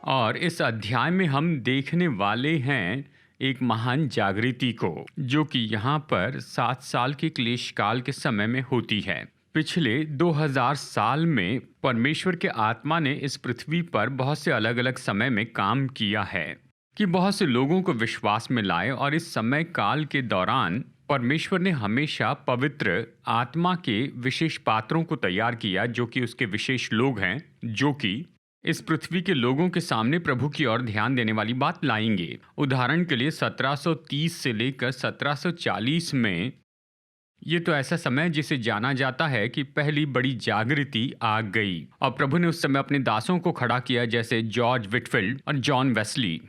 और इस अध्याय में हम देखने वाले हैं एक महान जागृति को, जो कि यहाँ पर 7 साल के क्लेश काल के समय में होती है। पिछले 2000 साल में परमेश्वर के आत्मा ने इस पृथ्वी पर बहुत से अलग अलग समय में काम किया है कि बहुत से लोगों को विश्वास में लाए। और इस समय काल के दौरान परमेश्वर ने हमेशा पवित्र आत्मा के विशेष पात्रों को तैयार किया, जो कि उसके विशेष लोग हैं, जो कि इस पृथ्वी के लोगों के सामने प्रभु की ओर ध्यान देने वाली बात लाएंगे। उदाहरण के लिए 1730 से लेकर 1740 में ये तो ऐसा समय जिसे जाना जाता है कि पहली बड़ी जागृति आ गई, और प्रभु ने उस समय अपने दासों को खड़ा किया, जैसे जॉर्ज विटफील्ड और जॉन वेस्ली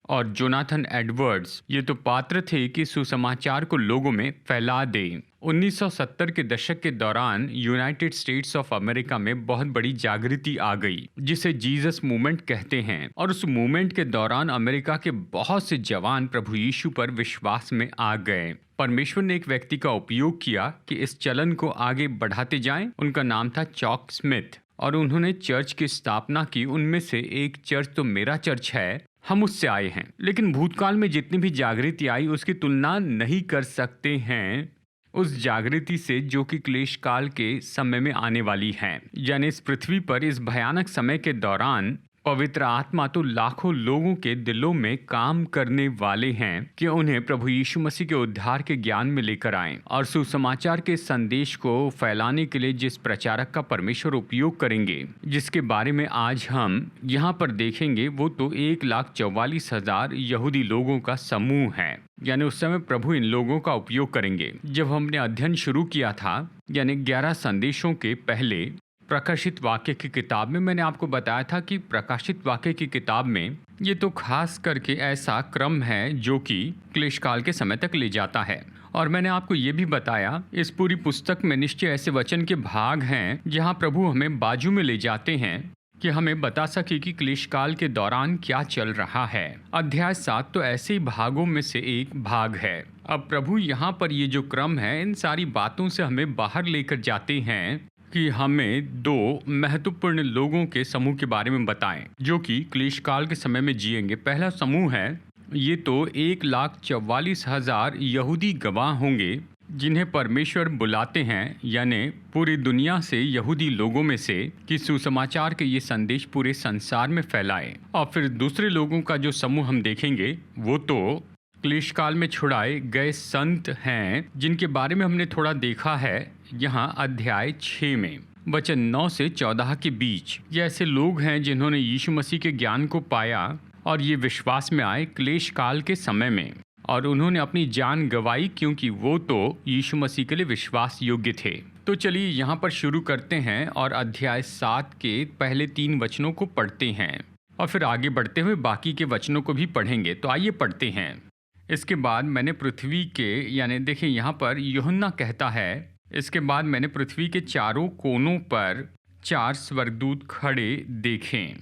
और जोनाथन एडवर्ड्स। ये तो पात्र थे कि सुसमाचार को लोगों में फैला दें। 1970 के दशक के दौरान यूनाइटेड स्टेट्स ऑफ अमेरिका में बहुत बड़ी जागृति आ गई, जिसे जीसस मूवमेंट कहते हैं। और उस मूवमेंट के दौरान अमेरिका के बहुत से जवान प्रभु यीशु पर विश्वास में आ गए। परमेश्वर ने एक व्यक्ति का उपयोग किया कि इस चलन को आगे बढ़ाते जाएं। उनका नाम था चॉक स्मिथ, और उन्होंने चर्च की स्थापना की। उनमें से एक चर्च तो मेरा चर्च है, हम उससे आए हैं। लेकिन भूतकाल में जितनी भी जागृति आई उसकी तुलना नहीं कर सकते हैं उस जागृति से जो कि क्लेश काल के समय में आने वाली है। यानी इस पृथ्वी पर इस भयानक समय के दौरान पवित्र आत्मा तो लाखों लोगों के दिलों में काम करने वाले हैं कि उन्हें प्रभु यीशु मसीह के उद्धार के ज्ञान में लेकर आएं। और सुसमाचार के संदेश को फैलाने के लिए जिस प्रचारक का परमेश्वर उपयोग करेंगे, जिसके बारे में आज हम यहाँ पर देखेंगे, वो तो 1,44,000 यहूदी लोगों का समूह है। यानी उस समय प्रभु इन लोगों का उपयोग करेंगे। जब हमने अध्ययन शुरू किया था, यानी 11 संदेशों के पहले प्रकाशित वाक्य की किताब में, मैंने आपको बताया था कि प्रकाशित वाक्य की किताब में ये तो खास करके ऐसा क्रम है जो कि क्लेश काल के समय तक ले जाता है। और मैंने आपको ये भी बताया, इस पूरी पुस्तक में निश्चय ऐसे वचन के भाग हैं जहाँ प्रभु हमें बाजू में ले जाते हैं कि हमें बता सके कि क्लेश काल के दौरान क्या चल रहा है। अध्याय 7 तो ऐसे ही भागों में से एक भाग है। अब प्रभु यहाँ पर ये जो क्रम है, इन सारी बातों से हमें बाहर लेकर जाते हैं कि हमें 2 महत्वपूर्ण लोगों के समूह के बारे में बताएं, जो कि क्लेश काल के समय में जिएंगे। पहला समूह है, ये तो 1,44,000 यहूदी गवाह होंगे जिन्हें परमेश्वर बुलाते हैं, यानी पूरी दुनिया से यहूदी लोगों में से, कि सुसमाचार के ये संदेश पूरे संसार में फैलाए। और फिर दूसरे लोगों का जो समूह हम देखेंगे, वो तो क्लेश काल में छुड़ाए गए संत हैं, जिनके बारे में हमने थोड़ा देखा है यहाँ अध्याय 6 में, वचन 9 से 14 के बीच। ये ऐसे लोग हैं जिन्होंने यीशु मसीह के ज्ञान को पाया और ये विश्वास में आए क्लेश काल के समय में, और उन्होंने अपनी जान गंवाई क्योंकि वो तो यीशु मसीह के लिए विश्वास योग्य थे। तो चलिए यहाँ पर शुरू करते हैं और अध्याय 7 के पहले 3 वचनों को पढ़ते हैं, और फिर आगे बढ़ते हुए बाकी के वचनों को भी पढ़ेंगे। तो आइए पढ़ते हैं। इसके बाद मैंने पृथ्वी के, यानी देखिए यहाँ पर यूहन्ना कहता है, इसके बाद मैंने पृथ्वी के चारों कोनों पर 4 स्वर्गदूत खड़े देखें।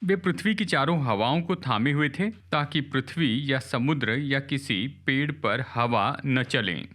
वे पृथ्वी की चारों हवाओं को थामे हुए थे, ताकि पृथ्वी या समुद्र या किसी पेड़ पर हवा न चलें।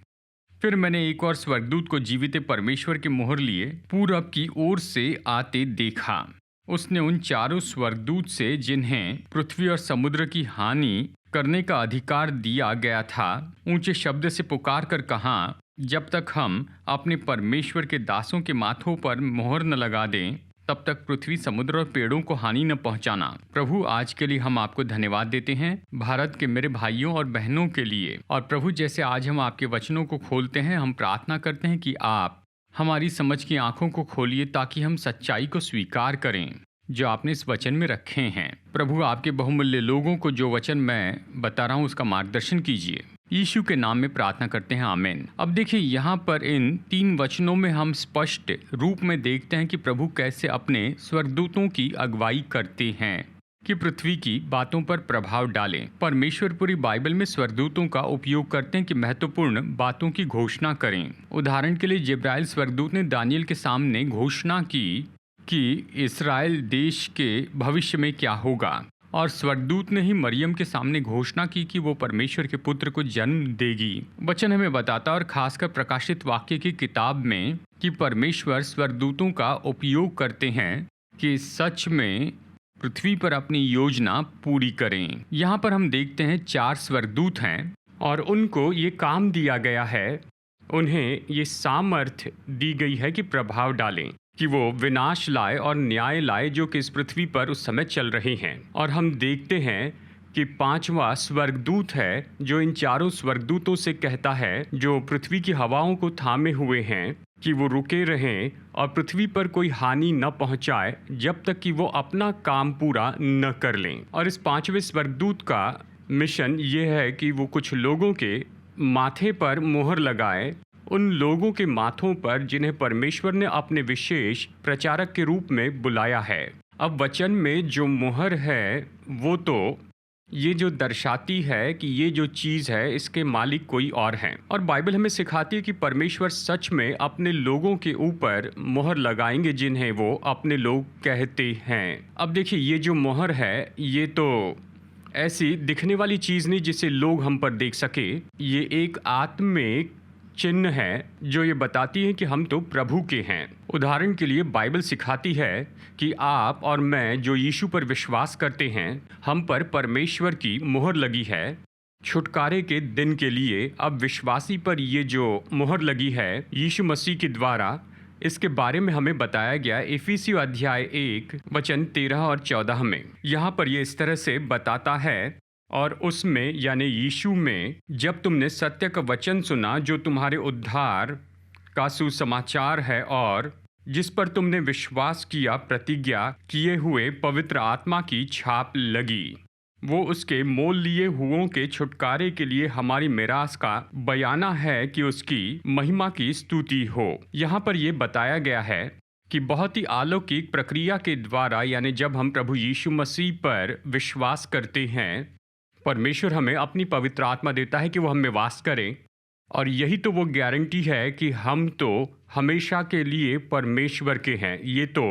फिर मैंने एक और स्वर्गदूत को जीवित परमेश्वर के मोहर लिए पूरब की ओर से आते देखा। उसने उन चारों स्वर्गदूत से, जिन्हें पृथ्वी और समुद्र की हानि करने का अधिकार दिया गया था, ऊंचे शब्द से पुकार कर कहा, जब तक हम अपने परमेश्वर के दासों के माथों पर मोहर न लगा दें, तब तक पृथ्वी, समुद्र और पेड़ों को हानि न पहुंचाना। प्रभु, आज के लिए हम आपको धन्यवाद देते हैं भारत के मेरे भाइयों और बहनों के लिए। और प्रभु, जैसे आज हम आपके वचनों को खोलते हैं, हम प्रार्थना करते हैं कि आप हमारी समझ की आंखों को खोलिए, ताकि हम सच्चाई को स्वीकार करें जो आपने इस वचन में रखे हैं। प्रभु, आपके बहुमूल्य लोगों को जो वचन मैं बता रहा हूँ उसका मार्गदर्शन कीजिए। यीशु के नाम में प्रार्थना करते हैं, आमीन। अब देखिए, यहाँ पर इन 3 वचनों में हम स्पष्ट रूप में देखते हैं कि प्रभु कैसे अपने स्वर्गदूतों की अगुवाई करते हैं कि पृथ्वी की बातों पर प्रभाव डालें। परमेश्वर पूरी बाइबल में स्वर्गदूतों का उपयोग करते हैं कि महत्वपूर्ण बातों की घोषणा करें। उदाहरण के लिए जिब्राइल स्वर्गदूत ने दानियल के सामने घोषणा की कि इस्राएल देश के भविष्य में क्या होगा, और स्वर्गदूत ने ही मरियम के सामने घोषणा की कि वो परमेश्वर के पुत्र को जन्म देगी। वचन हमें बताता, और खासकर प्रकाशित वाक्य की किताब में, कि परमेश्वर स्वर्गदूतों का उपयोग करते हैं कि सच में पृथ्वी पर अपनी योजना पूरी करें। यहाँ पर हम देखते हैं 4 स्वर्गदूत हैं और उनको ये काम दिया गया है, उन्हें ये सामर्थ्य दी गई है कि प्रभाव डालें, कि वो विनाश लाए और न्याय लाए जो कि इस पृथ्वी पर उस समय चल रहे हैं। और हम देखते हैं कि 5वां स्वर्गदूत है जो इन 4 स्वर्गदूतों से कहता है, जो पृथ्वी की हवाओं को थामे हुए हैं, कि वो रुके रहें और पृथ्वी पर कोई हानि न पहुंचाए जब तक कि वो अपना काम पूरा न कर लें। और इस 5वें स्वर्गदूत का मिशन ये है कि वो कुछ लोगों के माथे पर मोहर लगाए, उन लोगों के माथों पर जिन्हें परमेश्वर ने अपने विशेष प्रचारक के रूप में बुलाया है। अब वचन में जो मोहर है वो तो ये जो दर्शाती है कि ये जो चीज़ है इसके मालिक कोई और हैं, और बाइबल हमें सिखाती है कि परमेश्वर सच में अपने लोगों के ऊपर मोहर लगाएंगे जिन्हें वो अपने लोग कहते हैं। अब देखिए, ये जो मोहर है ये तो ऐसी दिखने वाली चीज़ नहीं जिसे लोग हम पर देख सके। ये एक आत्मिक चिन्ह है जो ये बताती है कि हम तो प्रभु के हैं। उदाहरण के लिए बाइबल सिखाती है कि आप और मैं जो यीशु पर विश्वास करते हैं, हम पर परमेश्वर की मोहर लगी है छुटकारे के दिन के लिए। अब विश्वासी पर ये जो मोहर लगी है यीशु मसीह के द्वारा, इसके बारे में हमें बताया गया इफिसियों अध्याय 1 वचन 13 और 14 में। यहाँ पर ये इस तरह से बताता है, और उसमें यानी यीशु में जब तुमने सत्य का वचन सुना जो तुम्हारे उद्धार का सुसमाचार है, और जिस पर तुमने विश्वास किया, प्रतिज्ञा किए हुए पवित्र आत्मा की छाप लगी। वो उसके मोल लिए हुओं के छुटकारे के लिए हमारी मिरास का बयाना है कि उसकी महिमा की स्तुति हो। यहाँ पर यह बताया गया है कि बहुत ही अलौकिक प्रक्रिया के द्वारा, यानी जब हम प्रभु यीशु मसीह पर विश्वास करते हैं, परमेश्वर हमें अपनी पवित्र आत्मा देता है कि वो हम में वास करे। और यही तो वो गारंटी है कि हम तो हमेशा के लिए परमेश्वर के हैं। ये तो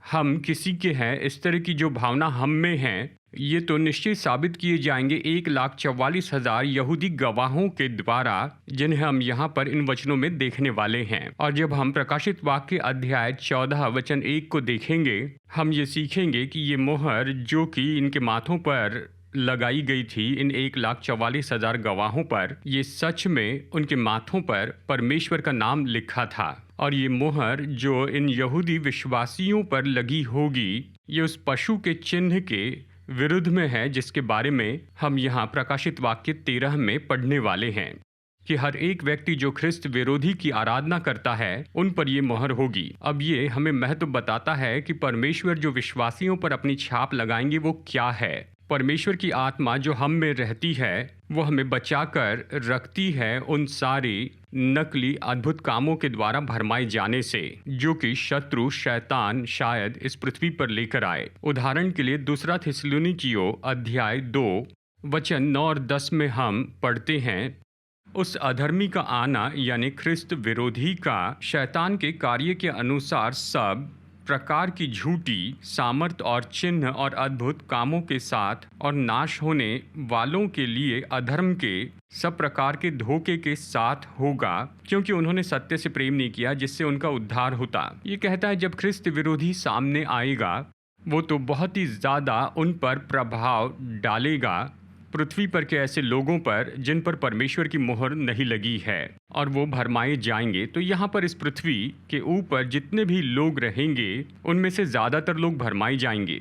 हम किसी के हैं, इस तरह की जो भावना हम में है, ये तो निश्चित साबित किए जाएंगे 1,44,000 यहूदी गवाहों के द्वारा, जिन्हें हम यहाँ पर इन वचनों में देखने वाले हैं। और जब हम प्रकाशित वाक्य अध्याय 14 वचन 1 को देखेंगे, हम ये सीखेंगे कि ये मोहर जो कि इनके माथों पर लगाई गई थी, इन 1,44,000 गवाहों पर, ये सच में उनके माथों पर परमेश्वर का नाम लिखा था। और ये मोहर जो इन यहूदी विश्वासियों पर लगी होगी, ये उस पशु के चिन्ह के विरुद्ध में है जिसके बारे में हम यहाँ प्रकाशित वाक्य 13 में पढ़ने वाले हैं, कि हर एक व्यक्ति जो ख्रिस्त विरोधी की आराधना करता है उन पर ये मोहर होगी। अब ये हमें महत्व बताता है कि परमेश्वर जो विश्वासियों पर अपनी छाप लगाएंगे वो क्या है। परमेश्वर की आत्मा जो हम में रहती है वो हमें बचाकर रखती है उन सारे नकली अद्भुत कामों के द्वारा भरमाए जाने से, जो कि शत्रु शैतान शायद इस पृथ्वी पर लेकर आए। उदाहरण के लिए 2 थिस्सलुनीकियों अध्याय 2 वचन 9 और 10 में हम पढ़ते हैं, उस अधर्मी का आना यानी ख्रिस्त विरोधी का शैतान के कार्य के अनुसार सब प्रकार की झूठी सामर्थ और चिन्ह और अद्भुत कामों के साथ, और नाश होने वालों के लिए अधर्म के सब प्रकार के धोखे के साथ होगा, क्योंकि उन्होंने सत्य से प्रेम नहीं किया जिससे उनका उद्धार होता। ये कहता है जब ख्रिस्त विरोधी सामने आएगा वो तो बहुत ही ज़्यादा उन पर प्रभाव डालेगा, पृथ्वी पर के ऐसे लोगों पर जिन पर परमेश्वर की मोहर नहीं लगी है, और वो भरमाए जाएंगे। तो यहाँ पर इस पृथ्वी के ऊपर जितने भी लोग रहेंगे उनमें से ज़्यादातर लोग भरमाए जाएंगे।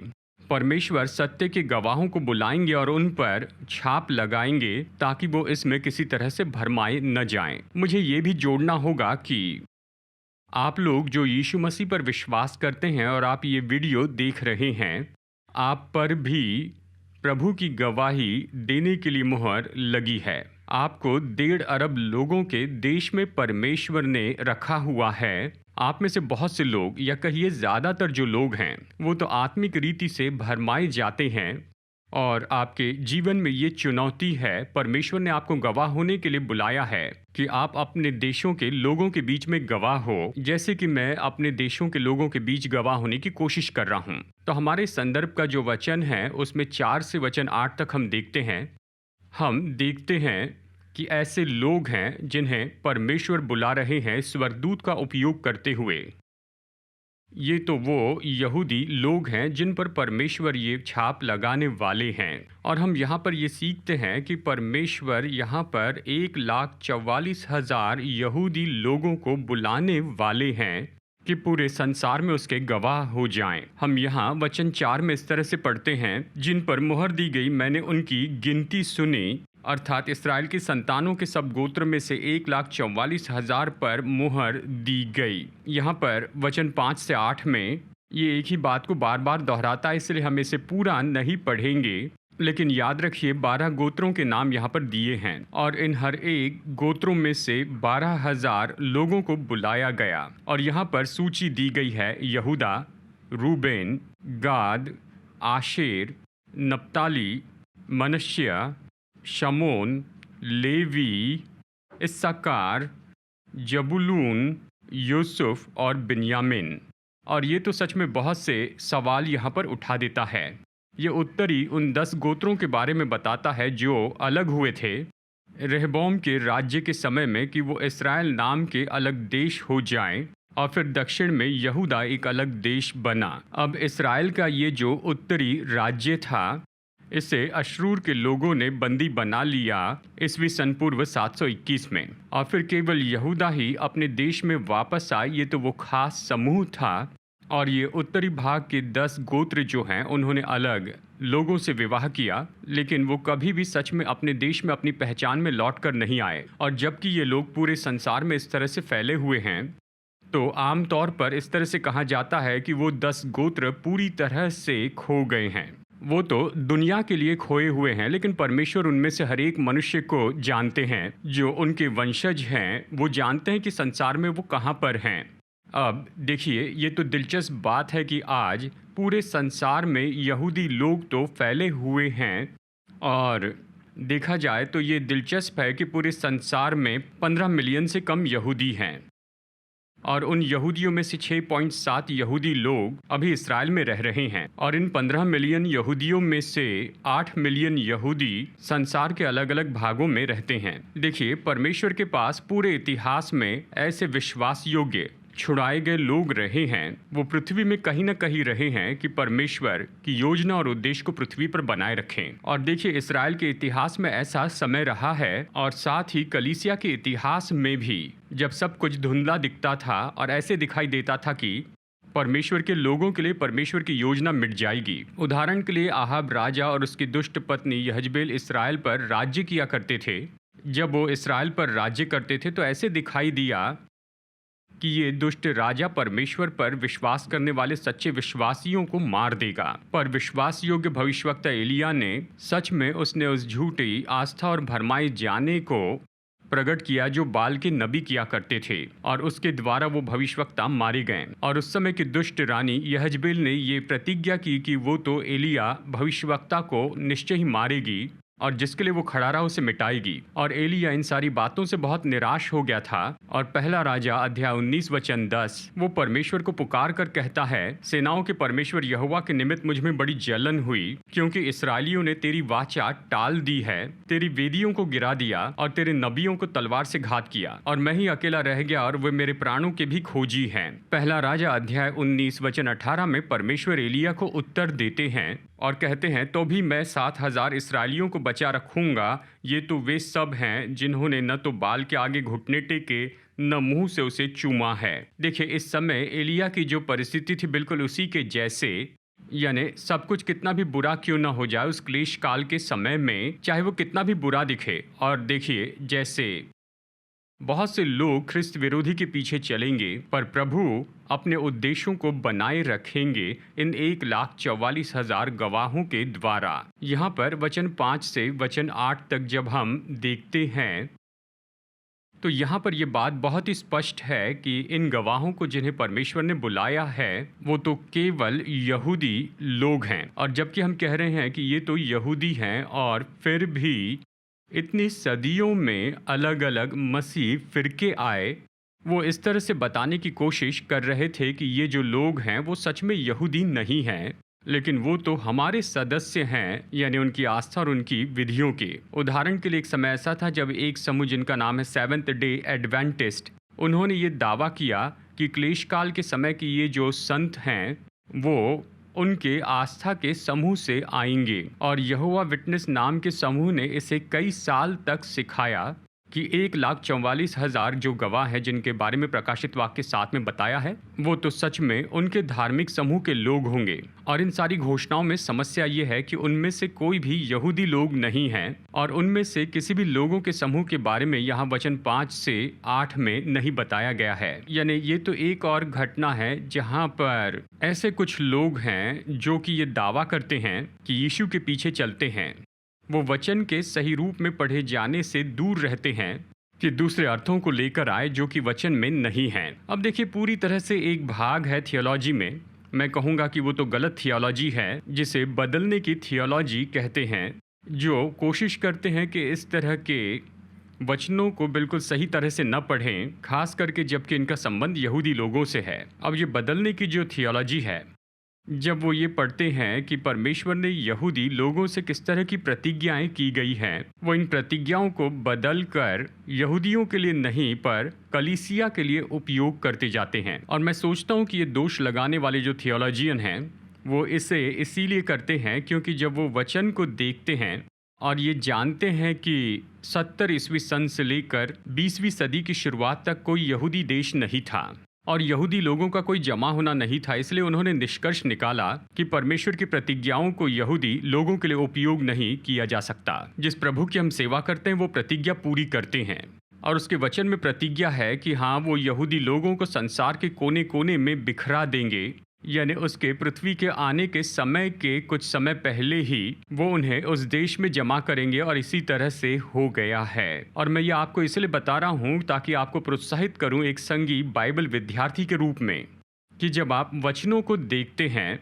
परमेश्वर सत्य के गवाहों को बुलाएंगे और उन पर छाप लगाएंगे ताकि वो इसमें किसी तरह से भरमाए न जाएं। मुझे ये भी जोड़ना होगा कि आप लोग जो यीशु मसीह पर विश्वास करते हैं और आप ये वीडियो देख रहे हैं, आप पर भी प्रभु की गवाही देने के लिए मोहर लगी है। आपको 1.5 अरब लोगों के देश में परमेश्वर ने रखा हुआ है। आप में से बहुत से लोग, या कहिए ज़्यादातर जो लोग हैं, वो तो आत्मिक रीति से भरमाए जाते हैं। और आपके जीवन में ये चुनौती है, परमेश्वर ने आपको गवाह होने के लिए बुलाया है कि आप अपने देशों के लोगों के बीच में गवाह हो, जैसे कि मैं अपने देशों के लोगों के बीच गवाह होने की कोशिश कर रहा हूँ। तो हमारे संदर्भ का जो वचन है उसमें 4 से वचन 8 तक हम देखते हैं कि ऐसे लोग हैं जिन्हें परमेश्वर बुला रहे हैं स्वर्गदूत का उपयोग करते हुए। ये तो वो यहूदी लोग हैं जिन पर परमेश्वर ये छाप लगाने वाले हैं। और हम यहाँ पर ये सीखते हैं कि परमेश्वर यहाँ पर 1,44,000 यहूदी लोगों को बुलाने वाले हैं कि पूरे संसार में उसके गवाह हो जाएं। हम यहाँ वचन 4 में इस तरह से पढ़ते हैं, जिन पर मुहर दी गई मैंने उनकी गिनती सुनी, अर्थात इसराइल की संतानों के सब गोत्र में से 1,44,000 पर मुहर दी गई। यहाँ पर वचन 5 से 8 में ये एक ही बात को बार बार दोहराता है, इसलिए हम इसे पूरा नहीं पढ़ेंगे। लेकिन याद रखिए 12 गोत्रों के नाम यहाँ पर दिए हैं और इन हर एक गोत्रों में से 12,000 लोगों को बुलाया गया। और यहाँ पर सूची दी गई है यहूदा, रूबेन, गाद, आशेर, नप्ताली, मनश्या, शमोन, लेवी, इस्साकार, जबूलून, यूसुफ और बिन्यामिन। और ये तो सच में बहुत से सवाल यहाँ पर उठा देता है। ये उत्तरी उन 10 गोत्रों के बारे में बताता है जो अलग हुए थे रहबोम के राज्य के समय में कि वो इस्राएल नाम के अलग देश हो जाएं, और फिर दक्षिण में यहूदा एक अलग देश बना। अब इस्राएल का ये जो उत्तरी राज्य था, इसे अशरूर के लोगों ने बंदी बना लिया ईस्वी सन पूर्व 721 में, और फिर केवल यहूदा ही अपने देश में वापस आए। ये तो वो खास समूह था। और ये उत्तरी भाग के 10 गोत्र जो हैं उन्होंने अलग लोगों से विवाह किया, लेकिन वो कभी भी सच में अपने देश में अपनी पहचान में लौट कर नहीं आए। और जबकि ये लोग पूरे संसार में इस तरह से फैले हुए हैं, तो आमतौर पर इस तरह से कहा जाता है कि वो 10 गोत्र पूरी तरह से खो गए हैं। वो तो दुनिया के लिए खोए हुए हैं, लेकिन परमेश्वर उनमें से हर एक मनुष्य को जानते हैं। जो उनके वंशज हैं वो जानते हैं कि संसार में वो कहाँ पर हैं। अब देखिए, ये तो दिलचस्प बात है कि आज पूरे संसार में यहूदी लोग तो फैले हुए हैं, और देखा जाए तो ये दिलचस्प है कि पूरे संसार में 15 मिलियन से कम यहूदी हैं, और उन यहूदियों में से 6.7 यहूदी लोग अभी इस्राएल में रह रहे हैं। और इन 15 मिलियन यहूदियों में से 8 मिलियन यहूदी संसार के अलग अलग भागों में रहते हैं। देखिए, परमेश्वर के पास पूरे इतिहास में ऐसे विश्वास योग्य छुड़ाए गए लोग रहे हैं, वो पृथ्वी में कहीं ना कहीं रहे हैं कि परमेश्वर की योजना और उद्देश्य को पृथ्वी पर बनाए रखें। और देखिए, इस्राएल के इतिहास में ऐसा समय रहा है, और साथ ही कलीसिया के इतिहास में भी, जब सब कुछ धुंधला दिखता था और ऐसे दिखाई देता था कि परमेश्वर के लोगों के लिए परमेश्वर की योजना मिट जाएगी। उदाहरण के लिए आहाब राजा और उसकी दुष्ट पत्नी यहजबेल इस्राएल पर राज्य किया करते थे। जब वो इस्राएल पर राज्य करते थे तो ऐसे दिखाई दिया कि ये दुष्ट राजा परमेश्वर पर विश्वास करने वाले सच्चे विश्वासियों को मार देगा। पर विश्वास योग्य भविष्यवक्ता एलिया ने सच में उसने उस झूठी आस्था और भरमाए जाने को प्रकट किया जो बाल के नबी किया करते थे, और उसके द्वारा वो भविष्यवक्ता मारे गए। और उस समय की दुष्ट रानी यहजबेल ने ये प्रतिज्ञा की कि वो तो एलिया भविष्यवक्ता को निश्चय ही मारेगी, और जिसके लिए वो खड़ा रहा उसे मिटाएगी। और एलिया इन सारी बातों से बहुत निराश हो गया था। और पहला राजा अध्याय 19 वचन 10 वो परमेश्वर को पुकार कर कहता है, सेनाओं के परमेश्वर यहोवा के निमित्त मुझ में बड़ी जलन हुई, क्योंकि इसराइलियों ने तेरी वाचा टाल दी है, तेरी वेदियों को गिरा दिया और तेरे नबियों को तलवार से घात किया, और मैं ही अकेला रह गया और वे मेरे प्राणों के भी खोजी हैं। पहला राजा अध्याय 19 वचन 18 में परमेश्वर एलिया को उत्तर देते हैं और कहते हैं, तो भी मैं 7,000 इसराइलियों को बचा रखूंगा। ये तो वे सब हैं जिन्होंने न तो बाल के आगे घुटने टेके न मुंह से उसे चूमा है। देखिए, इस समय एलिया की जो परिस्थिति थी बिल्कुल उसी के जैसे, यानी सब कुछ कितना भी बुरा क्यों ना हो जाए उस क्लेश काल के समय में, चाहे वो कितना भी बुरा दिखे। और देखिए, जैसे बहुत से लोग ख्रिस्त विरोधी के पीछे चलेंगे, पर प्रभु अपने उद्देश्यों को बनाए रखेंगे इन 1,44,000 गवाहों के द्वारा। यहाँ पर वचन 5 से वचन 8 तक जब हम देखते हैं तो यहाँ पर यह बात बहुत ही स्पष्ट है कि इन गवाहों को जिन्हें परमेश्वर ने बुलाया है वो तो केवल यहूदी लोग हैं। और जबकि हम कह रहे हैं कि ये तो यहूदी हैं, और फिर भी इतनी सदियों में अलग अलग मसीह फिरके आए, वो इस तरह से बताने की कोशिश कर रहे थे कि ये जो लोग हैं वो सच में यहूदी नहीं हैं, लेकिन वो तो हमारे सदस्य हैं, यानी उनकी आस्था और उनकी विधियों के। उदाहरण के लिए एक समय ऐसा था जब एक समूह जिनका नाम है सेवेंथ डे एडवेंटिस्ट, उन्होंने ये दावा किया कि क्लेश काल के समय के ये जो संत हैं वो उनके आस्था के समूह से आएंगे। और यहोवा विटनेस नाम के समूह ने इसे कई साल तक सिखाया कि 1,44,000 जो गवाह हैं जिनके बारे में प्रकाशित वाक्य 7 में बताया है, वो तो सच में उनके धार्मिक समूह के लोग होंगे। और इन सारी घोषणाओं में समस्या ये है कि उनमें से कोई भी यहूदी लोग नहीं हैं, और उनमें से किसी भी लोगों के समूह के बारे में यहाँ वचन 5 से 8 में नहीं बताया गया है। यानी ये तो एक और घटना है जहाँ पर ऐसे कुछ लोग हैं जो कि ये दावा करते हैं कि यीशु के पीछे चलते हैं, वो वचन के सही रूप में पढ़े जाने से दूर रहते हैं कि दूसरे अर्थों को लेकर आए जो कि वचन में नहीं हैं। अब देखिए, पूरी तरह से एक भाग है थियोलॉजी में, मैं कहूँगा कि वो तो गलत थियोलॉजी है, जिसे बदलने की थियोलॉजी कहते हैं, जो कोशिश करते हैं कि इस तरह के वचनों को बिल्कुल सही तरह से न पढ़ें, खास करके जबकि इनका संबंध यहूदी लोगों से है। अब ये बदलने की जो थियोलॉजी है, जब वो ये पढ़ते हैं कि परमेश्वर ने यहूदी लोगों से किस तरह की प्रतिज्ञाएं की गई हैं, वो इन प्रतिज्ञाओं को बदल कर यहूदियों के लिए नहीं पर कलीसिया के लिए उपयोग करते जाते हैं। और मैं सोचता हूँ कि ये दोष लगाने वाले जो थियोलॉजियन हैं वो इसे इसीलिए करते हैं क्योंकि जब वो वचन को देखते हैं और ये जानते हैं कि 70 ईस्वी सन से लेकर 20वीं सदी की शुरुआत तक कोई यहूदी देश नहीं था और यहूदी लोगों का कोई जमा होना नहीं था, इसलिए उन्होंने निष्कर्ष निकाला कि परमेश्वर की प्रतिज्ञाओं को यहूदी लोगों के लिए उपयोग नहीं किया जा सकता। जिस प्रभु की हम सेवा करते हैं वो प्रतिज्ञा पूरी करते हैं, और उसके वचन में प्रतिज्ञा है कि हाँ, वो यहूदी लोगों को संसार के कोने कोने में बिखरा देंगे, यानी उसके पृथ्वी के आने के समय के कुछ समय पहले ही वो उन्हें उस देश में जमा करेंगे, और इसी तरह से हो गया है। और मैं ये आपको इसलिए बता रहा हूँ ताकि आपको प्रोत्साहित करूँ एक संगी बाइबल विद्यार्थी के रूप में, कि जब आप वचनों को देखते हैं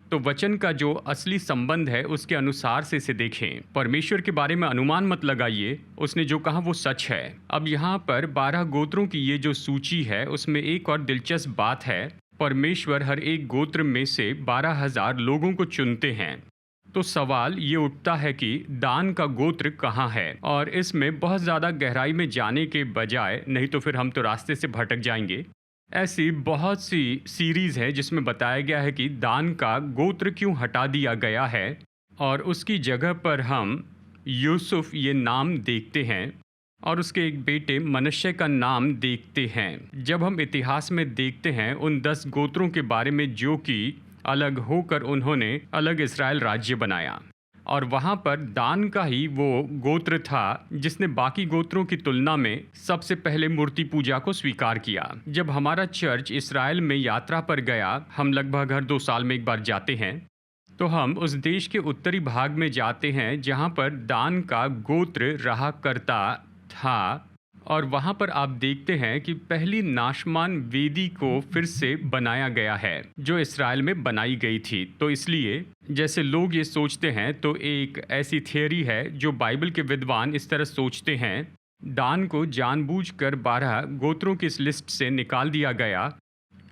तो वचन का जो असली संबंध है उसके अनुसार से इसे देखें। परमेश्वर के बारे में अनुमान मत लगाइए, उसने जो कहा वो सच है। अब यहाँ पर 12 गोत्रों की ये जो सूची है उसमें एक और दिलचस्प बात है, परमेश्वर हर एक गोत्र में से 12,000 लोगों को चुनते हैं। तो सवाल ये उठता है कि दान का गोत्र कहाँ है, और इसमें बहुत ज़्यादा गहराई में जाने के बजाय, नहीं तो फिर हम तो रास्ते से भटक जाएंगे, ऐसी बहुत सी सीरीज़ है जिसमें बताया गया है कि दान का गोत्र क्यों हटा दिया गया है, और उसकी जगह पर हम यूसुफ ये नाम देखते हैं और उसके एक बेटे मनश्शे का नाम देखते हैं। जब हम इतिहास में देखते हैं उन 10 गोत्रों के बारे में जो कि अलग होकर उन्होंने अलग इस्राएल राज्य बनाया, और वहाँ पर दान का ही वो गोत्र था जिसने बाकी गोत्रों की तुलना में सबसे पहले मूर्ति पूजा को स्वीकार किया। जब हमारा चर्च इस्राएल में यात्रा पर गया, हम लगभग हर 2 साल में एक बार जाते हैं, तो हम उस देश के उत्तरी भाग में जाते हैं जहाँ पर दान का गोत्र रहा करता था, और वहाँ पर आप देखते हैं कि पहली नाशमान वेदी को फिर से बनाया गया है जो इस्राएल में बनाई गई थी। तो इसलिए जैसे लोग ये सोचते हैं, तो एक ऐसी थियरी है जो बाइबल के विद्वान इस तरह सोचते हैं, दान को जानबूझकर 12 गोत्रों की इस लिस्ट से निकाल दिया गया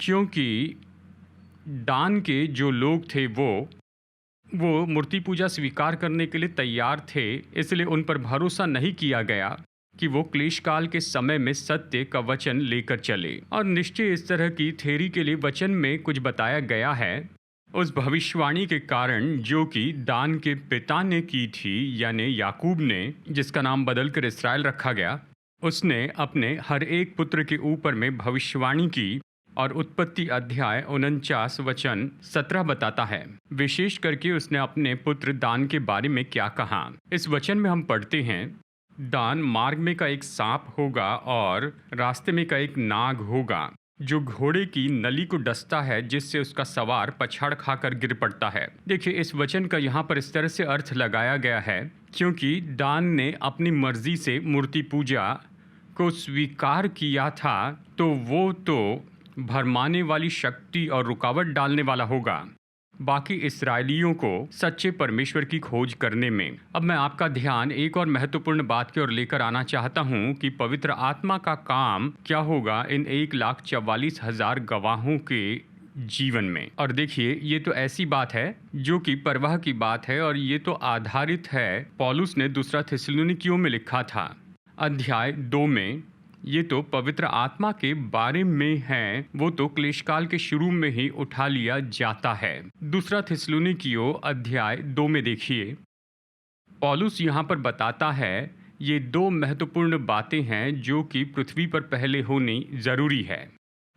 क्योंकि दान के जो लोग थे वो मूर्ति पूजा स्वीकार करने के लिए तैयार थे, इसलिए उन पर भरोसा नहीं किया गया कि वो क्लेश काल के समय में सत्य का वचन लेकर चले। और निश्चय इस तरह की थ्योरी के लिए वचन में कुछ बताया गया है उस भविष्यवाणी के कारण जो कि दान के पिता ने की थी, यानी याकूब ने, जिसका नाम बदलकर इसराइल रखा गया। उसने अपने हर एक पुत्र के ऊपर में भविष्यवाणी की, और उत्पत्ति अध्याय 49 वचन 17 बताता है विशेष करके उसने अपने पुत्र दान के बारे में क्या कहा। इस वचन में हम पढ़ते हैं, दान मार्ग में का एक सांप होगा और रास्ते में का एक नाग होगा जो घोड़े की नली को डसता है, जिससे उसका सवार पछाड़ खाकर गिर पड़ता है। देखिए, इस वचन का यहाँ पर इस तरह से अर्थ लगाया गया है क्योंकि दान ने अपनी मर्जी से मूर्ति पूजा को स्वीकार किया था, तो वो तो भरमाने वाली शक्ति और रुकावट डालने वाला होगा बाकी इस्राएलियों को सच्चे परमेश्वर की खोज करने में। अब मैं आपका ध्यान एक और महत्वपूर्ण बात की ओर लेकर आना चाहता हूं कि पवित्र आत्मा का काम क्या होगा इन 1,44,000 गवाहों के जीवन में। और देखिए, ये तो ऐसी बात है जो कि परवाह की बात है, और ये तो आधारित है पौलुस ने दूसरा थिस्सलुनीकियों में लिखा था अध्याय 2 में। ये तो पवित्र आत्मा के बारे में है, वो तो क्लेशकाल के शुरू में ही उठा लिया जाता है। दूसरा थिस्सलुनीकियों अध्याय 2 में देखिए, पौलुस यहाँ पर बताता है ये दो महत्वपूर्ण बातें हैं जो कि पृथ्वी पर पहले होनी जरूरी है।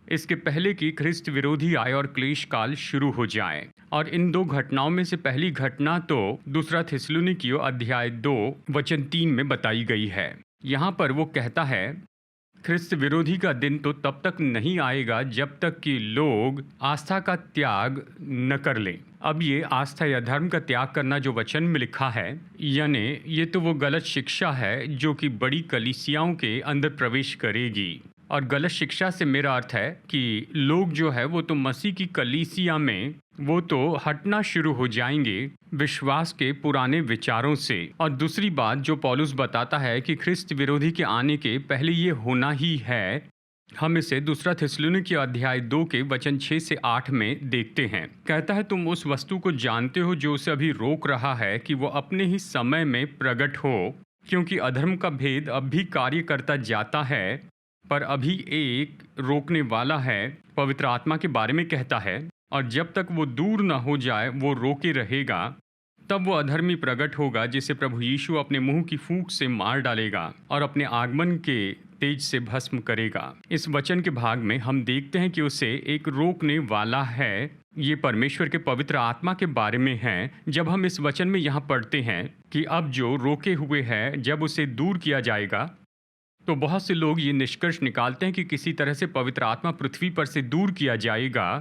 इसके पहले कि ख्रिस्त विरोधी आए और क्लेश काल शुरू हो जाए। और इन दो घटनाओं में से पहली घटना तो दूसरा थिस्सलुनीकियों अध्याय 2 वचन 3 में बताई गई है। यहाँ पर वो कहता है, ख्रिस्त विरोधी का दिन तो तब तक नहीं आएगा जब तक कि लोग आस्था का त्याग न कर लें। अब ये आस्था या धर्म का त्याग करना जो वचन में लिखा है, यानी ये तो वो गलत शिक्षा है जो कि बड़ी कलीसियाओं के अंदर प्रवेश करेगी। और गलत शिक्षा से मेरा अर्थ है कि लोग जो है वो तो मसीह की कलीसिया में वो तो हटना शुरू हो जाएंगे विश्वास के पुराने विचारों से। और दूसरी बात जो पौलुस बताता है कि ख्रिस्त विरोधी के आने के पहले ये होना ही है, हम इसे दूसरा थिस्सलुनीकियों अध्याय 2 के वचन 6 से 8 में देखते हैं। कहता है, तुम उस वस्तु को जानते हो जो उसे अभी रोक रहा है कि वो अपने ही समय में प्रकट हो, क्योंकि अधर्म का भेद अब भी कार्य करता जाता है, पर अभी एक रोकने वाला है, पवित्र आत्मा के बारे में कहता है। और जब तक वो दूर न हो जाए वो रोके रहेगा, तब वो अधर्मी प्रकट होगा जिसे प्रभु यीशु अपने मुंह की फूंक से मार डालेगा और अपने आगमन के तेज से भस्म करेगा। इस वचन के भाग में हम देखते हैं कि उसे एक रोकने वाला है। ये परमेश्वर के पवित्र आत्मा के बारे में है। जब हम इस वचन में यहाँ पढ़ते हैं कि अब जो रोके हुए है जब उसे दूर किया जाएगा, तो बहुत से लोग ये निष्कर्ष निकालते हैं कि किसी तरह से पवित्र आत्मा पृथ्वी पर से दूर किया जाएगा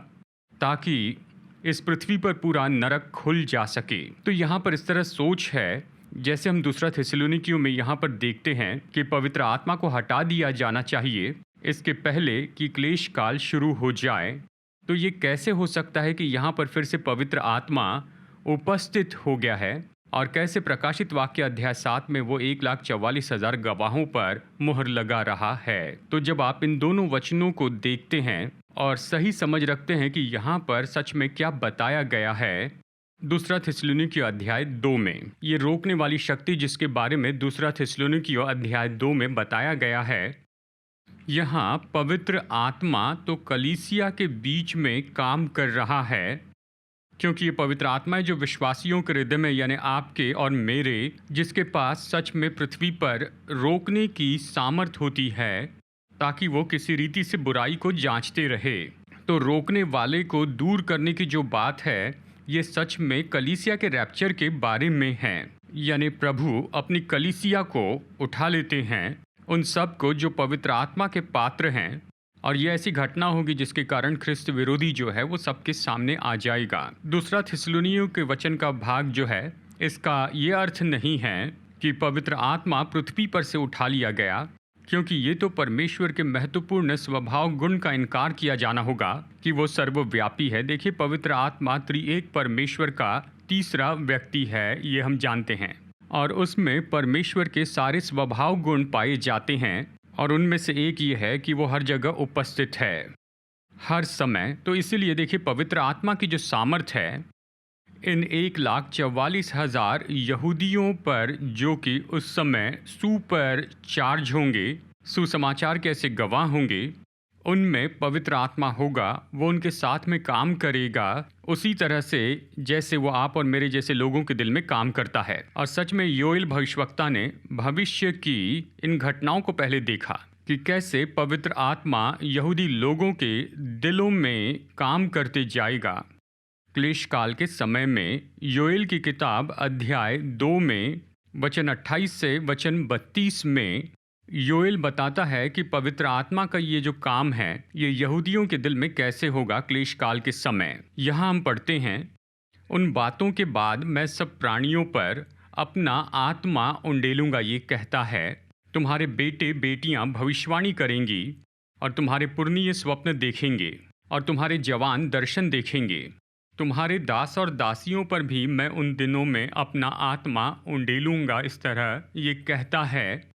ताकि इस पृथ्वी पर पूरा नरक खुल जा सके। तो यहाँ पर इस तरह सोच है, जैसे हम दूसरा थिस्सलुनीकियों में यहाँ पर देखते हैं कि पवित्र आत्मा को हटा दिया जाना चाहिए इसके पहले कि क्लेश काल शुरू हो जाए। तो ये कैसे हो सकता है कि यहाँ पर फिर से पवित्र आत्मा उपस्थित हो गया है, और कैसे प्रकाशित वाक्य अध्याय 7 में वो 1,44,000 गवाहों पर मुहर लगा रहा है। तो जब आप इन दोनों वचनों को देखते हैं और सही समझ रखते हैं कि यहाँ पर सच में क्या बताया गया है, दूसरा थिस्सलुनीकियों अध्याय 2 में ये रोकने वाली शक्ति जिसके बारे में दूसरा थिस्सलुनीकियों अध्याय 2 में बताया गया है, यहाँ पवित्र आत्मा तो कलीसिया के बीच में काम कर रहा है, क्योंकि ये पवित्र आत्मा है जो विश्वासियों के हृदय में, यानी आपके और मेरे, जिसके पास सच में पृथ्वी पर रोकने की सामर्थ होती है ताकि वो किसी रीति से बुराई को जांचते रहे। तो रोकने वाले को दूर करने की जो बात है, ये सच में कलीसिया के रैप्चर के बारे में है। यानी प्रभु अपनी कलीसिया को उठा लेते हैं, उन सब को जो पवित्र आत्मा के पात्र हैं, और ये ऐसी घटना होगी जिसके कारण ख्रिस्त विरोधी जो है वो सबके सामने आ जाएगा। दूसरा थिस्सलुनीकियों के वचन का भाग जो है, इसका ये अर्थ नहीं है कि पवित्र आत्मा पृथ्वी पर से उठा लिया गया, क्योंकि ये तो परमेश्वर के महत्वपूर्ण स्वभाव गुण का इनकार किया जाना होगा कि वो सर्वव्यापी है। देखिए, पवित्र आत्मा त्रिएक परमेश्वर का तीसरा व्यक्ति है, ये हम जानते हैं, और उसमें परमेश्वर के सारे स्वभाव गुण पाए जाते हैं, और उनमें से एक ये है कि वो हर जगह उपस्थित है, हर समय। तो इसीलिए देखिए, पवित्र आत्मा की जो सामर्थ है इन 1,44,000 यहूदियों पर, जो कि उस समय सुपर चार्ज होंगे, सुसमाचार के ऐसे गवाह होंगे, उनमें पवित्र आत्मा होगा, वो उनके साथ में काम करेगा उसी तरह से जैसे वो आप और मेरे जैसे लोगों के दिल में काम करता है। और सच में योएल भविष्यवक्ता ने भविष्य की इन घटनाओं को पहले देखा कि कैसे पवित्र आत्मा यहूदी लोगों के दिलों में काम करते जाएगा क्लेश काल के समय में। योएल की किताब अध्याय 2 में वचन 28 से वचन 32 में योएल बताता है कि पवित्र आत्मा का ये जो काम है ये यहूदियों के दिल में कैसे होगा क्लेश काल के समय। यहाँ हम पढ़ते हैं, उन बातों के बाद मैं सब प्राणियों पर अपना आत्मा उंडेलूंगा, ये कहता है। तुम्हारे बेटे बेटियां भविष्यवाणी करेंगी और तुम्हारे पुरनिये स्वप्न देखेंगे और तुम्हारे जवान दर्शन देखेंगे। तुम्हारे दास और दासियों पर भी मैं उन दिनों में अपना आत्मा उंडेलूंगा। इस तरह ये कहता है,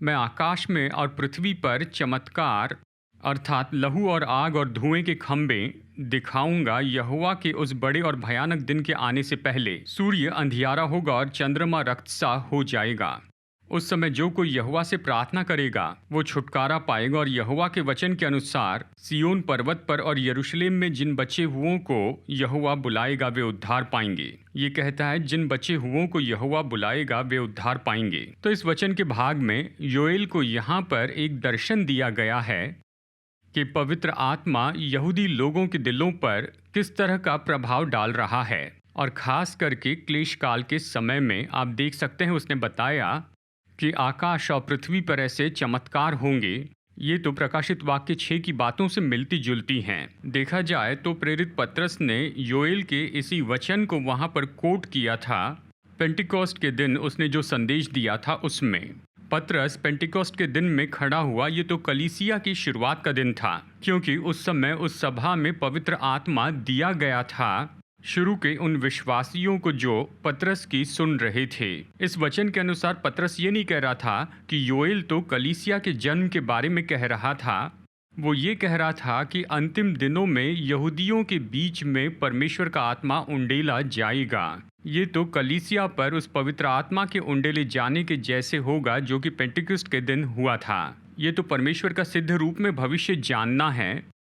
मैं आकाश में और पृथ्वी पर चमत्कार अर्थात लहू और आग और धुएं के खंभे दिखाऊंगा। यहोवा के उस बड़े और भयानक दिन के आने से पहले सूर्य अंधियारा होगा और चंद्रमा रक्त सा हो जाएगा। उस समय जो कोई यहोवा से प्रार्थना करेगा वो छुटकारा पाएगा। और यहोवा के वचन के अनुसार सियोन पर्वत पर और यरूशलेम में जिन बचे हुओं को यहोवा बुलाएगा वे उद्धार पाएंगे। ये कहता है, जिन बचे हुओं को यहोवा बुलाएगा वे उद्धार पाएंगे। तो इस वचन के भाग में योएल को यहाँ पर एक दर्शन दिया गया है कि पवित्र आत्मा यहूदी लोगों के दिलों पर किस तरह का प्रभाव डाल रहा है। और खास करके क्लेश काल के समय में आप देख सकते हैं, उसने बताया कि आकाश और पृथ्वी पर ऐसे चमत्कार होंगे। ये तो प्रकाशित वाक्य 6 की बातों से मिलती जुलती हैं। देखा जाए तो प्रेरित पतरस ने योएल के इसी वचन को वहाँ पर कोट किया था। पेंटिकॉस्ट के दिन उसने जो संदेश दिया था उसमें पतरस पेंटिकॉस्ट के दिन में खड़ा हुआ। ये तो कलीसिया की शुरुआत का दिन था, क्योंकि उस समय उस सभा में पवित्र आत्मा दिया गया था शुरू के उन विश्वासियों को जो पतरस की सुन रहे थे। इस वचन के अनुसार पतरस ये नहीं कह रहा था कि योएल तो कलीसिया के जन्म के बारे में कह रहा था। वो ये कह रहा था कि अंतिम दिनों में यहूदियों के बीच में परमेश्वर का आत्मा उंडेला जाएगा। ये तो कलीसिया पर उस पवित्र आत्मा के उंडेले जाने के जैसे होगा जो कि पेंटिकॉस्ट के दिन हुआ था। ये तो परमेश्वर का सिद्ध रूप में भविष्य जानना है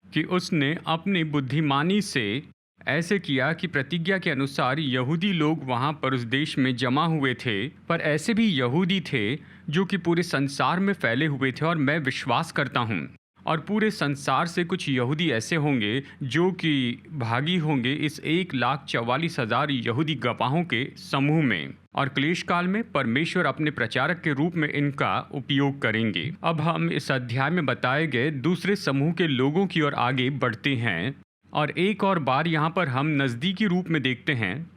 कि उसने अपनी बुद्धिमानी से ऐसे किया कि प्रतिज्ञा के अनुसार यहूदी लोग वहाँ पर उस देश में जमा हुए थे। पर ऐसे भी यहूदी थे जो कि पूरे संसार में फैले हुए थे। और मैं विश्वास करता हूँ और पूरे संसार से कुछ यहूदी ऐसे होंगे जो कि भागी होंगे इस 1,44,000 यहूदी गवाहों के समूह में। और क्लेश काल में परमेश्वर अपने प्रचारक के रूप में इनका उपयोग करेंगे। अब हम इस अध्याय में बताए गए दूसरे समूह के लोगों की ओर आगे बढ़ते हैं। और एक और बार यहाँ पर हम नज़दीकी रूप में देखते हैं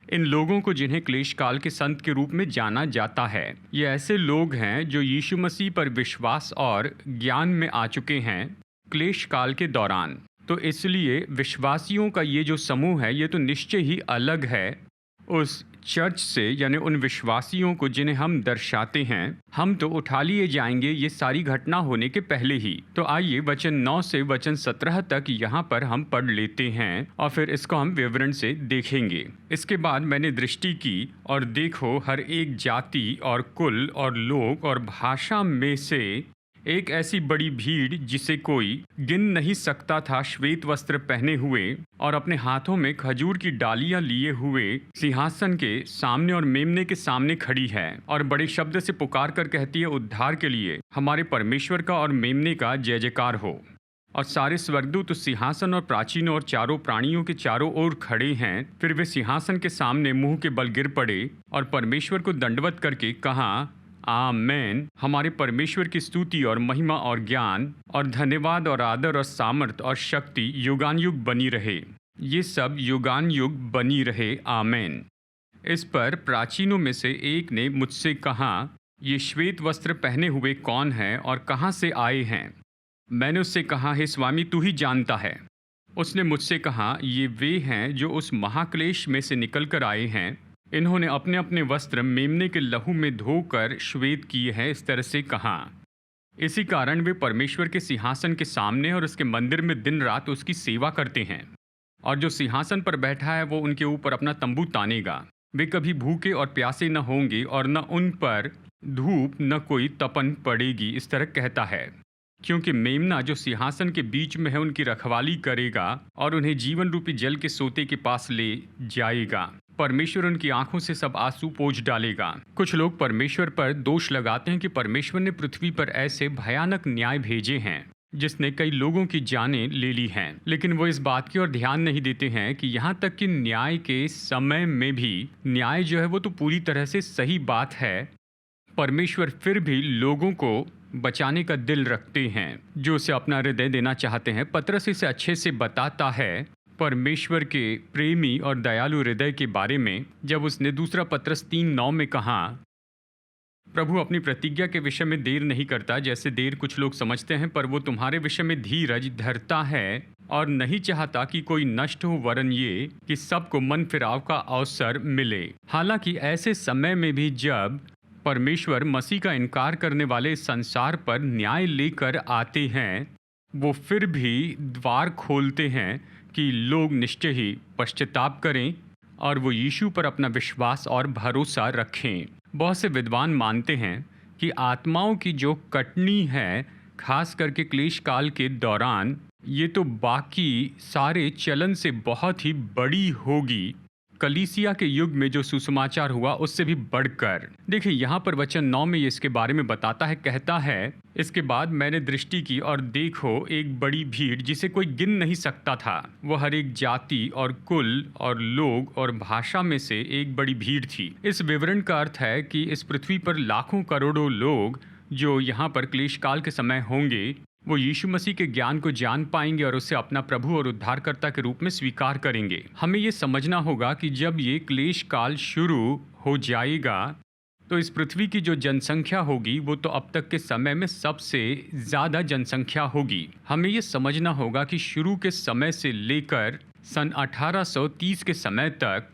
इन लोगों को जिन्हें क्लेश काल के संत के रूप में जाना जाता है। ये ऐसे लोग हैं जो यीशु मसीह पर विश्वास और ज्ञान में आ चुके हैं क्लेश काल के दौरान। तो इसलिए विश्वासियों का ये जो समूह है ये तो निश्चय ही अलग है उस चर्च से, यानी उन विश्वासियों को जिन्हें हम दर्शाते हैं। हम तो उठा लिए जाएंगे ये सारी घटना होने के पहले ही। तो आइए वचन 9 से वचन 17 तक यहाँ पर हम पढ़ लेते हैं और फिर इसको हम विवरण से देखेंगे। इसके बाद मैंने दृष्टि की और देखो, हर एक जाति और कुल और लोग और भाषा में से एक ऐसी बड़ी भीड़ जिसे कोई गिन नहीं सकता था, श्वेत वस्त्र पहने हुए और अपने हाथों में खजूर की डालियां लिए हुए सिंहासन के सामने और मेमने के सामने खड़ी है और बड़े शब्द से पुकार कर कहती है, उद्धार के लिए हमारे परमेश्वर का और मेमने का जय जयकार हो। और सारे स्वर्गदूत उस सिंहासन और प्राचीनों और चारों प्राणियों के चारों ओर खड़े हैं। फिर वे सिंहासन के सामने मुंह के बल गिर पड़े और परमेश्वर को दंडवत करके कहा, आमेन। हमारे परमेश्वर की स्तुति और महिमा और ज्ञान और धन्यवाद और आदर और सामर्थ और शक्ति युगान युग बनी रहे। ये सब युगान युग बनी रहे, आमेन। इस पर प्राचीनों में से एक ने मुझसे कहा, ये श्वेत वस्त्र पहने हुए कौन है और कहाँ से आए हैं? मैंने उससे कहा, हे स्वामी, तू ही जानता है। उसने मुझसे कहा, ये वे हैं जो उस महाक्लेश में से निकल कर आए हैं। इन्होंने अपने अपने वस्त्र मेमने के लहू में धोकर श्वेत किए हैं। इस तरह से कहा, इसी कारण वे परमेश्वर के सिंहासन के सामने और उसके मंदिर में दिन रात उसकी सेवा करते हैं। और जो सिंहासन पर बैठा है वो उनके ऊपर अपना तंबू तानेगा। वे कभी भूखे और प्यासे न होंगे और न उन पर धूप न कोई तपन पड़ेगी। इस तरह कहता है, क्योंकि मेमना जो सिंहासन के बीच में है उनकी रखवाली करेगा और उन्हें जीवन रूपी जल के सोते के पास ले जाएगा। परमेश्वर उनकी आंखों से सब आंसू पोंछ डालेगा। कुछ लोग परमेश्वर पर दोष लगाते हैं कि परमेश्वर ने पृथ्वी पर ऐसे भयानक न्याय भेजे हैं जिसने कई लोगों की जानें ले ली हैं। लेकिन वो इस बात की ओर ध्यान नहीं देते हैं कि यहाँ तक कि न्याय के समय में भी न्याय जो है वो तो पूरी तरह से सही बात है, परमेश्वर फिर भी लोगों को बचाने का दिल रखते हैं, जो उसे अपना हृदय देना चाहते हैं। पतरस इसे अच्छे से बताता है परमेश्वर के प्रेमी और दयालु हृदय के बारे में, जब उसने दूसरा पतरस 3:9 में कहा, प्रभु अपनी प्रतिज्ञा के विषय में देर नहीं करता, जैसे देर कुछ लोग समझते हैं, पर वो तुम्हारे विषय में धीरज धरता है और नहीं चाहता कि कोई नष्ट हो, वरन ये कि सबको मन फिराव का अवसर मिले। हालांकि ऐसे समय में भी जब परमेश्वर मसीह का इनकार करने वाले संसार पर न्याय लेकर आते हैं, वो फिर भी द्वार खोलते हैं कि लोग निश्चय ही पश्चाताप करें और वो यीशु पर अपना विश्वास और भरोसा रखें। बहुत से विद्वान मानते हैं कि आत्माओं की जो कटनी है, खास करके क्लेश काल के दौरान, ये तो बाकी सारे चलन से बहुत ही बड़ी होगी। कलीसिया के युग में जो सुसमाचार हुआ उससे भी बढ़कर। देखिए यहाँ पर वचन 9 में ये इसके बारे में बताता है, कहता है, इसके बाद मैंने दृष्टि की और देखो एक बड़ी भीड़ जिसे कोई गिन नहीं सकता था। वो हर एक जाति और कुल और लोग और भाषा में से एक बड़ी भीड़ थी। इस विवरण का अर्थ है कि इस पृथ्वी पर लाखों करोड़ों लोग जो यहाँ पर क्लेश काल के समय होंगे, वो यीशु मसीह के ज्ञान को जान पाएंगे और उसे अपना प्रभु और उद्धारकर्ता के रूप में स्वीकार करेंगे। हमें ये समझना होगा कि जब ये क्लेश काल शुरू हो जाएगा तो इस पृथ्वी की जो जनसंख्या होगी वो तो अब तक के समय में सबसे ज़्यादा जनसंख्या होगी। हमें ये समझना होगा कि शुरू के समय से लेकर सन 1830 के समय तक,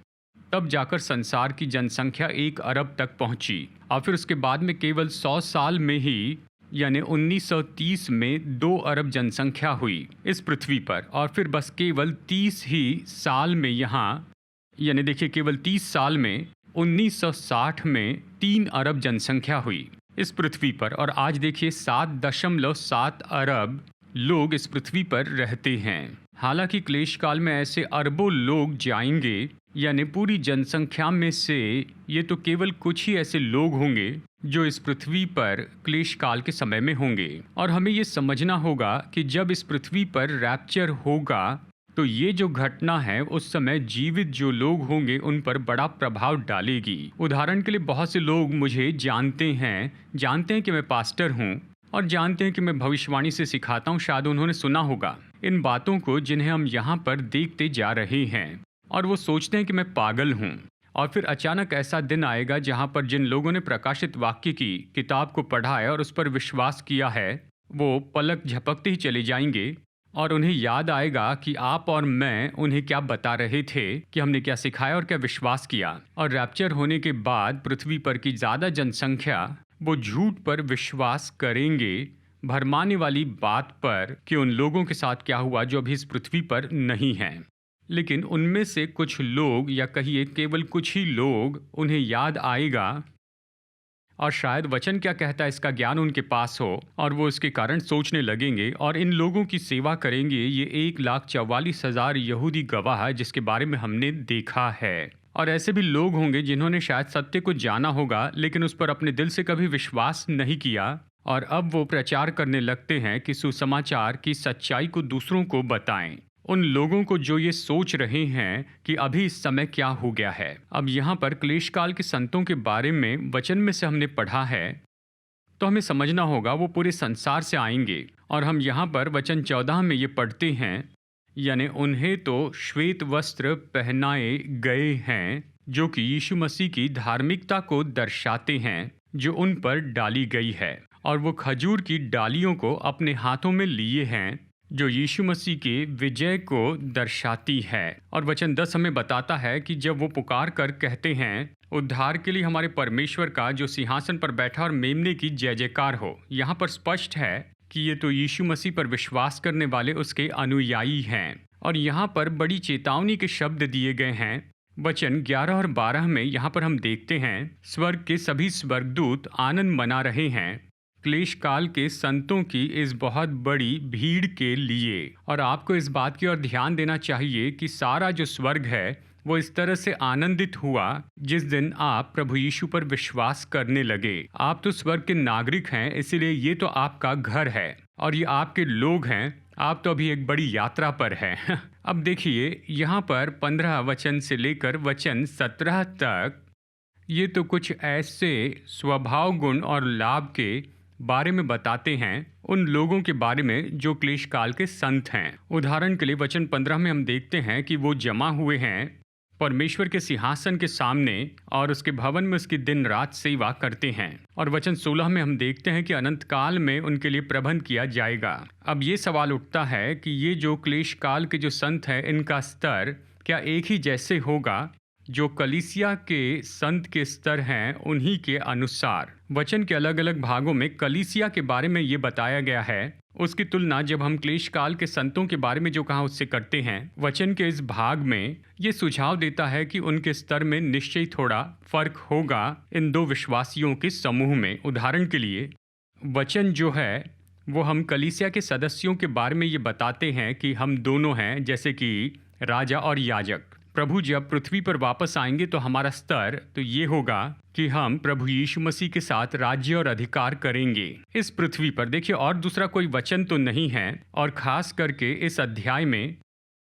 तब जाकर संसार की जनसंख्या 1 अरब तक पहुंची और फिर उसके बाद में केवल 100 साल में ही, यानी 1930 में 2 अरब जनसंख्या हुई इस पृथ्वी पर। और फिर बस केवल 30 ही साल में यहाँ, यानी देखिए केवल 30 साल में 1960 में 3 अरब जनसंख्या हुई इस पृथ्वी पर। और आज देखिए 7.7 अरब लोग इस पृथ्वी पर रहते हैं। हालांकि क्लेश काल में ऐसे अरबों लोग जाएंगे, यानी पूरी जनसंख्या में से ये तो केवल कुछ ही ऐसे लोग होंगे जो इस पृथ्वी पर क्लेश काल के समय में होंगे। और हमें ये समझना होगा कि जब इस पृथ्वी पर रैप्चर होगा तो ये जो घटना है उस समय जीवित जो लोग होंगे उन पर बड़ा प्रभाव डालेगी। उदाहरण के लिए बहुत से लोग मुझे जानते हैं कि मैं पास्टर हूँ और जानते हैं कि मैं भविष्यवाणी से सिखाता हूँ। शायद उन्होंने सुना होगा इन बातों को जिन्हें हम यहाँ पर देखते जा रहे हैं, और वो सोचते हैं कि मैं पागल हूँ। और फिर अचानक ऐसा दिन आएगा जहाँ पर जिन लोगों ने प्रकाशित वाक्य की किताब को पढ़ा है और उस पर विश्वास किया है, वो पलक झपकते ही चले जाएंगे और उन्हें याद आएगा कि आप और मैं उन्हें क्या बता रहे थे, कि हमने क्या सिखाया और क्या विश्वास किया। और रैप्चर होने के बाद पृथ्वी पर की ज़्यादा जनसंख्या वो झूठ पर विश्वास करेंगे, भरमाने वाली बात पर, कि उन लोगों के साथ क्या हुआ जो अभी इस पृथ्वी पर नहीं हैं। लेकिन उनमें से कुछ लोग, या कहिए केवल कुछ ही लोग, उन्हें याद आएगा और शायद वचन क्या कहता है इसका ज्ञान उनके पास हो और वो इसके कारण सोचने लगेंगे और इन लोगों की सेवा करेंगे। ये 1,44,000 यहूदी गवाह है जिसके बारे में हमने देखा है। और ऐसे भी लोग होंगे जिन्होंने शायद सत्य को जाना होगा लेकिन उस पर अपने दिल से कभी विश्वास नहीं किया, और अब वो प्रचार करने लगते हैं कि सुसमाचार की सच्चाई को दूसरों को बताएं। उन लोगों को जो ये सोच रहे हैं कि अभी इस समय क्या हो गया है। अब यहाँ पर क्लेश काल के संतों के बारे में वचन में से हमने पढ़ा है, तो हमें समझना होगा वो पूरे संसार से आएंगे। और हम यहाँ पर वचन 14 में ये पढ़ते हैं, यानी उन्हें तो श्वेत वस्त्र पहनाए गए हैं जो कि यीशु मसीह की धार्मिकता को दर्शाते हैं जो उन पर डाली गई है, और वो खजूर की डालियों को अपने हाथों में लिए हैं जो यीशु मसीह के विजय को दर्शाती है। और वचन 10 हमें बताता है कि जब वो पुकार कर कहते हैं, उद्धार के लिए हमारे परमेश्वर का जो सिंहासन पर बैठा और मेमने की जय जयकार हो। यहाँ पर स्पष्ट है कि ये तो यीशु मसीह पर विश्वास करने वाले उसके अनुयायी हैं। और यहाँ पर बड़ी चेतावनी के शब्द दिए गए हैं। वचन 11 और 12 में यहाँ पर हम देखते हैं, स्वर्ग के सभी स्वर्गदूत आनंद मना रहे हैं क्लेश काल के संतों की इस बहुत बड़ी भीड़ के लिए। और आपको इस बात की ओर ध्यान देना चाहिए कि सारा जो स्वर्ग है वो इस तरह से आनंदित हुआ जिस दिन आप प्रभु यीशु पर विश्वास करने लगे। आप तो स्वर्ग के नागरिक हैं, इसीलिए ये तो आपका घर है। और ये आपके लोग हैं, आप तो अभी एक बड़ी यात्रा पर हैं। अब देखिए यहाँ पर 15 वचन से लेकर वचन 17 तक ये तो कुछ ऐसे स्वभाव गुण और लाभ के बारे में बताते हैं उन लोगों के बारे में जो क्लेश काल के संत हैं। उदाहरण के लिए वचन 15 में हम देखते हैं कि वो जमा हुए हैं परमेश्वर के सिंहासन के सामने और उसके भवन में उसकी दिन रात सेवा करते हैं। और वचन 16 में हम देखते हैं कि अनंत काल में उनके लिए प्रबंध किया जाएगा। अब ये सवाल उठता है कि ये जो क्लेश काल के जो संत हैं इनका स्तर क्या एक ही जैसे होगा जो कलीसिया के संत के स्तर हैं उन्हीं के अनुसार। वचन के अलग अलग भागों में कलीसिया के बारे में ये बताया गया है, उसकी तुलना जब हम क्लेश काल के संतों के बारे में जो कहा उससे करते हैं। वचन के इस भाग में ये सुझाव देता है कि उनके स्तर में निश्चय थोड़ा फर्क होगा इन दो विश्वासियों के समूह में। उदाहरण के लिए वचन जो है वो हम कलीसिया के सदस्यों के बारे में ये बताते हैं कि हम दोनों हैं जैसे कि राजा और याजक। प्रभु जब पृथ्वी पर वापस आएंगे तो हमारा स्तर तो ये होगा कि हम प्रभु यीशु मसीह के साथ राज्य और अधिकार करेंगे इस पृथ्वी पर। देखिए और दूसरा कोई वचन तो नहीं है, और खास करके इस अध्याय में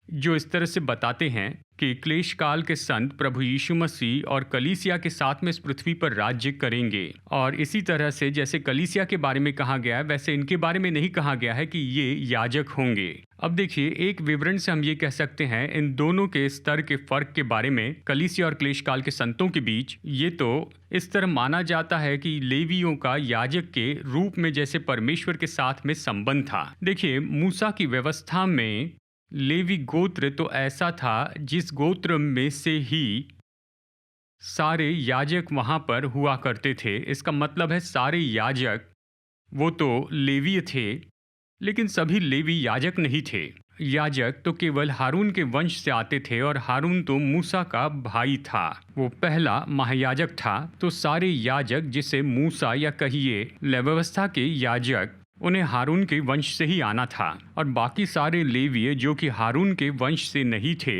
जो इस तरह से बताते हैं कि क्लेश काल के संत प्रभु यीशु मसीह और कलीसिया के साथ में इस पृथ्वी पर राज्य करेंगे। और इसी तरह से जैसे कलीसिया के बारे में कहा गया है वैसे इनके बारे में नहीं कहा गया है कि ये याजक होंगे। अब देखिए एक विवरण से हम ये कह सकते हैं इन दोनों के स्तर के फर्क के बारे में कलीसिया और क्लेश काल के संतों के बीच। ये तो इस तरह माना जाता है कि लेवियों का याजक के रूप में जैसे परमेश्वर के साथ में संबंध था। देखिए मूसा की व्यवस्था में लेवी गोत्र तो ऐसा था जिस गोत्र में से ही सारे याजक वहाँ पर हुआ करते थे। इसका मतलब है सारे याजक वो तो लेवीय थे, लेकिन सभी लेवी याजक नहीं थे। याजक तो केवल हारून के वंश से आते थे और हारून तो मूसा का भाई था, वो पहला महायाजक था। तो सारे याजक जिसे मूसा या कहिए व्यवस्था के याजक उन्हें हारून के वंश से ही आना था, और बाकी सारे लेवीय जो कि हारून के वंश से नहीं थे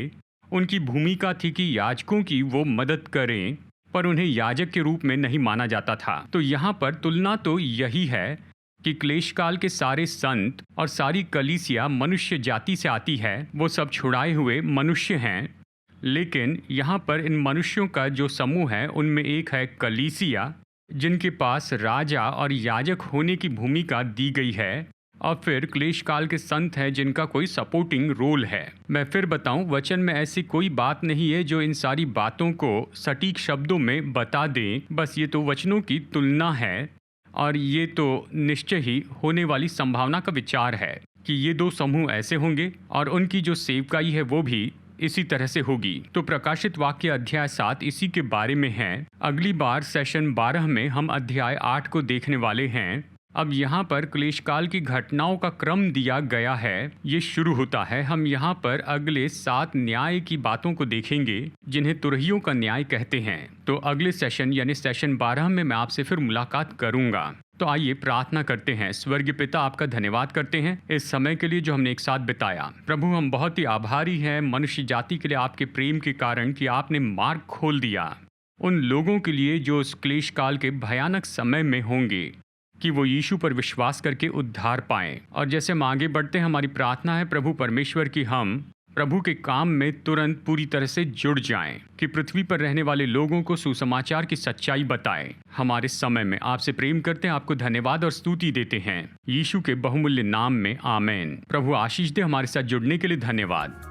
उनकी भूमिका थी कि याजकों की वो मदद करें, पर उन्हें याजक के रूप में नहीं माना जाता था। तो यहाँ पर तुलना तो यही है कि क्लेश काल के सारे संत और सारी कलीसिया मनुष्य जाति से आती है, वो सब छुड़ाए हुए मनुष्य हैं। लेकिन यहाँ पर इन मनुष्यों का जो समूह है उनमें एक है कलीसिया जिनके पास राजा और याजक होने की भूमिका दी गई है, और फिर क्लेश काल के संत हैं जिनका कोई सपोर्टिंग रोल है। मैं फिर बताऊं वचन में ऐसी कोई बात नहीं है जो इन सारी बातों को सटीक शब्दों में बता दे, बस ये तो वचनों की तुलना है और ये तो निश्चय ही होने वाली संभावना का विचार है कि ये दो समूह ऐसे होंगे और उनकी जो सेवकाई है वो भी इसी तरह से होगी। तो प्रकाशित वाक्य अध्याय 7 इसी के बारे में है। अगली बार सेशन 12 में हम अध्याय 8 को देखने वाले हैं। अब यहाँ पर क्लेश काल की घटनाओं का क्रम दिया गया है, ये शुरू होता है। हम यहाँ पर अगले 7 न्याय की बातों को देखेंगे जिन्हें तुरहियों का न्याय कहते हैं। तो अगले सेशन यानी सेशन 12 में मैं आपसे फिर मुलाकात करूंगा। तो आइए प्रार्थना करते हैं। स्वर्गीय पिता, आपका धन्यवाद करते हैं इस समय के लिए जो हमने एक साथ बिताया। प्रभु, हम बहुत ही आभारी हैं मनुष्य जाति के लिए आपके प्रेम के कारण कि आपने मार्ग खोल दिया उन लोगों के लिए जो उस क्लेश काल के भयानक समय में होंगे कि वो यीशु पर विश्वास करके उद्धार पाएं। और जैसे हम आगे बढ़ते हैं, हमारी प्रार्थना है प्रभु परमेश्वर की हम प्रभु के काम में तुरंत पूरी तरह से जुड़ जाएं, कि पृथ्वी पर रहने वाले लोगों को सुसमाचार की सच्चाई बताएं। हमारे समय में आपसे प्रेम करते हैं, आपको धन्यवाद और स्तुति देते हैं यीशु के बहुमूल्य नाम में, आमेन। प्रभु आशीष दे। हमारे साथ जुड़ने के लिए धन्यवाद।